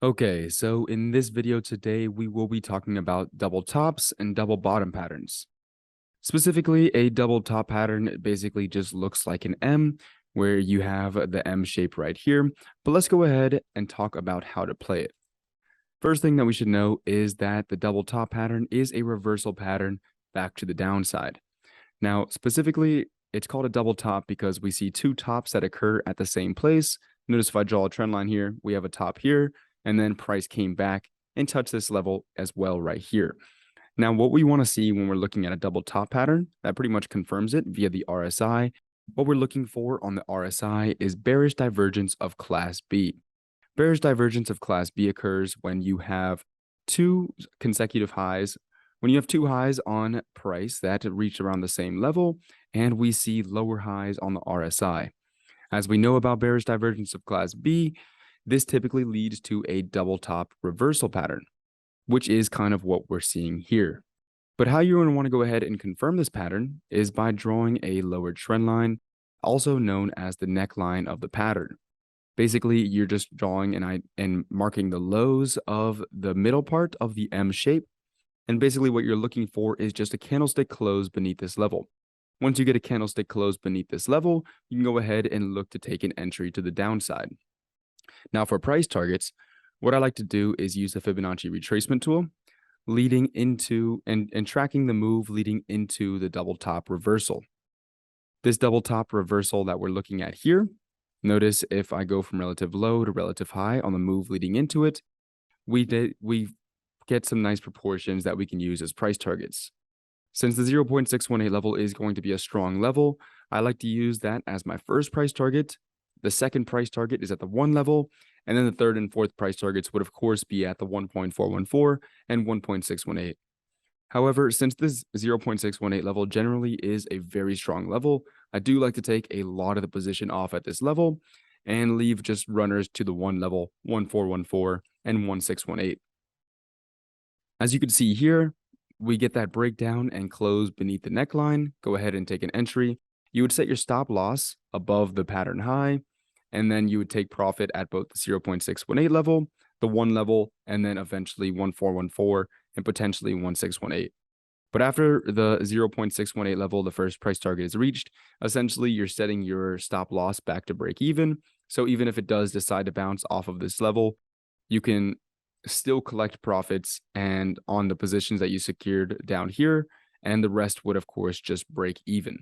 Okay, so in this video today, we will be talking about double tops and double bottom patterns. Specifically, a double top pattern basically just looks like an M, where you have the M shape right here. But let's go ahead and talk about how to play it. First thing that we should know is that the double top pattern is a reversal pattern back to the downside. Now, specifically, it's called a double top because we see two tops that occur at the same place. Notice if I draw a trend line here, we have a top here, and then price came back and touched this level as well right here. Now, what we want to see when we're looking at a double top pattern, that pretty much confirms it via the RSI. What we're looking for on the RSI is bearish divergence of class B. Bearish divergence of class B occurs when you have two consecutive highs, when you have two highs on price that reach around the same level, and we see lower highs on the RSI. As we know about bearish divergence of class B, this typically leads to a double top reversal pattern, which is kind of what we're seeing here. But how you're going to want to go ahead and confirm this pattern is by drawing a lower trend line, also known as the neckline of the pattern. Basically, you're just drawing and marking the lows of the middle part of the M shape. And basically what you're looking for is just a candlestick close beneath this level. Once you get a candlestick close beneath this level, you can go ahead and look to take an entry to the downside. Now for price targets, what I like to do is use the Fibonacci retracement tool, leading into and tracking the move leading into the double top reversal. This double top reversal that we're looking at here, notice if I go from relative low to relative high on the move leading into it, we get some nice proportions that we can use as price targets. Since the 0.618 level is going to be a strong level, I like to use that as my first price target. The second price target is at the 1 level, and then the third and fourth price targets would of course be at the 1.414 and 1.618. However, since this 0.618 level generally is a very strong level, I do like to take a lot of the position off at this level and leave just runners to the 1 level, 1.414 and 1.618. As you can see here, we get that breakdown and close beneath the neckline. Go ahead and take an entry. You would set your stop loss above the pattern high, and then you would take profit at both the 0.618 level, the 1 level, and then eventually 1.414 and potentially 1.618. But after the 0.618 level, the first price target is reached, essentially you're setting your stop loss back to break even. So even if it does decide to bounce off of this level, you can still collect profits and on the positions that you secured down here, and the rest would of course just break even.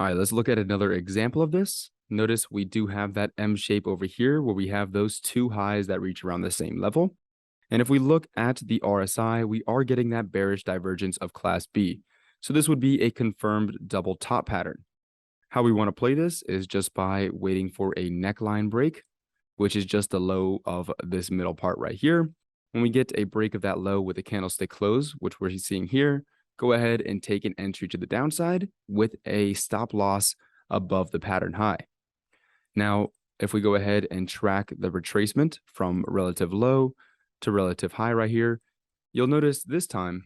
All right, let's look at another example of this. Notice we do have that M shape over here where we have those two highs that reach around the same level. And if we look at the RSI, we are getting that bearish divergence of class B. So this would be a confirmed double top pattern. How we want to play this is just by waiting for a neckline break, which is just the low of this middle part right here. When we get a break of that low with a candlestick close, which we're seeing here, go ahead and take an entry to the downside with a stop loss above the pattern high. Now, if we go ahead and track the retracement from relative low to relative high right here, you'll notice this time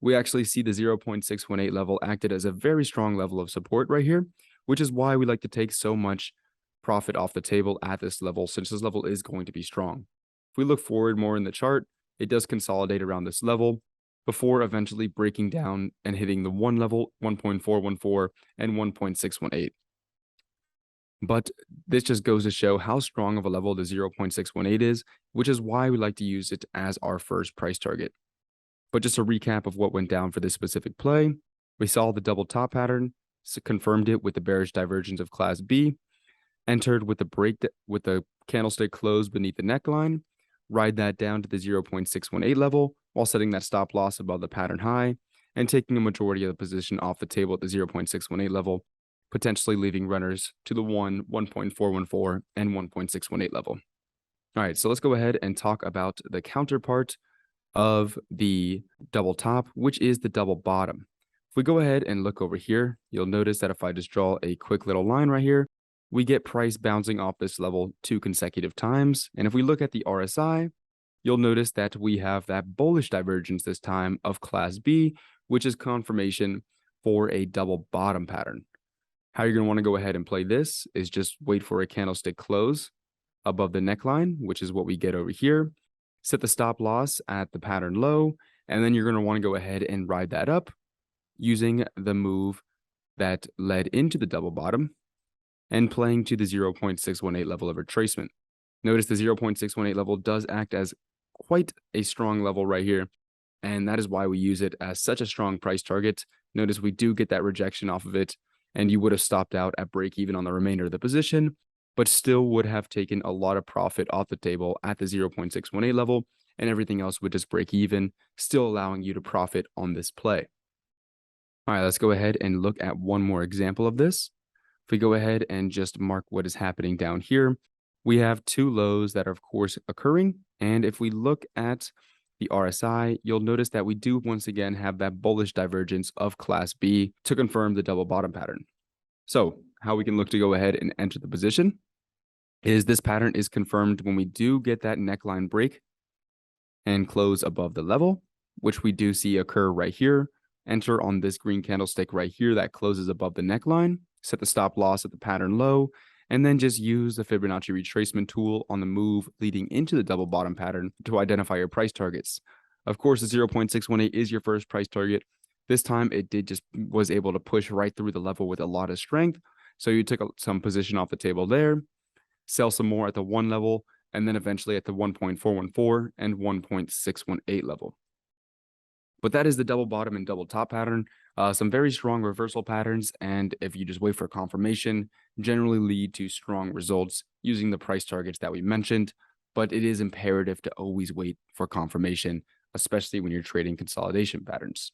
we actually see the 0.618 level acted as a very strong level of support right here, which is why we like to take so much profit off the table at this level, since this level is going to be strong. If we look forward more in the chart, it does consolidate around this level before eventually breaking down and hitting the 1 level, 1.414 and 1.618. But this just goes to show how strong of a level the 0.618 is, which is why we like to use it as our first price target. But just a recap of what went down for this specific play, we saw the double top pattern, confirmed it with the bearish divergence of class B, entered with the candlestick close beneath the neckline, ride that down to the 0.618 level while setting that stop loss above the pattern high, and taking a majority of the position off the table at the 0.618 level, potentially leaving runners to the 1.414 and 1.618 level. All right, so let's go ahead and talk about the counterpart of the double top, which is the double bottom. If we go ahead and look over here, you'll notice that if I just draw a quick little line right here, we get price bouncing off this level 2 consecutive times. And if we look at the RSI, you'll notice that we have that bullish divergence this time of class B, which is confirmation for a double bottom pattern. How you're going to want to go ahead and play this is just wait for a candlestick close above the neckline, which is what we get over here. Set the stop loss at the pattern low, and then you're going to want to go ahead and ride that up using the move that led into the double bottom and playing to the 0.618 level of retracement. Notice the 0.618 level does act as quite a strong level right here, and that is why we use it as such a strong price target. Notice we do get that rejection off of it, and you would have stopped out at break even on the remainder of the position, but still would have taken a lot of profit off the table at the 0.618 level, and everything else would just break even, still allowing you to profit on this play. All right, let's go ahead and look at one more example of this. If we go ahead and just mark what is happening down here, we have two lows that are, of course, occurring. And if we look at the RSI, you'll notice that we do once again have that bullish divergence of class B to confirm the double bottom pattern. So how we can look to go ahead and enter the position is this pattern is confirmed when we do get that neckline break and close above the level, which we do see occur right here. Enter on this green candlestick right here that closes above the neckline, set the stop loss at the pattern low, and then just use the Fibonacci retracement tool on the move leading into the double bottom pattern to identify your price targets. Of course, the 0.618 is your first price target. This time it was able to push right through the level with a lot of strength. So you took some position off the table there, sell some more at the 1 level, and then eventually at the 1.414 and 1.618 level. But that is the double bottom and double top pattern. Some very strong reversal patterns, and if you just wait for confirmation, generally lead to strong results using the price targets that we mentioned. But it is imperative to always wait for confirmation, especially when you're trading consolidation patterns.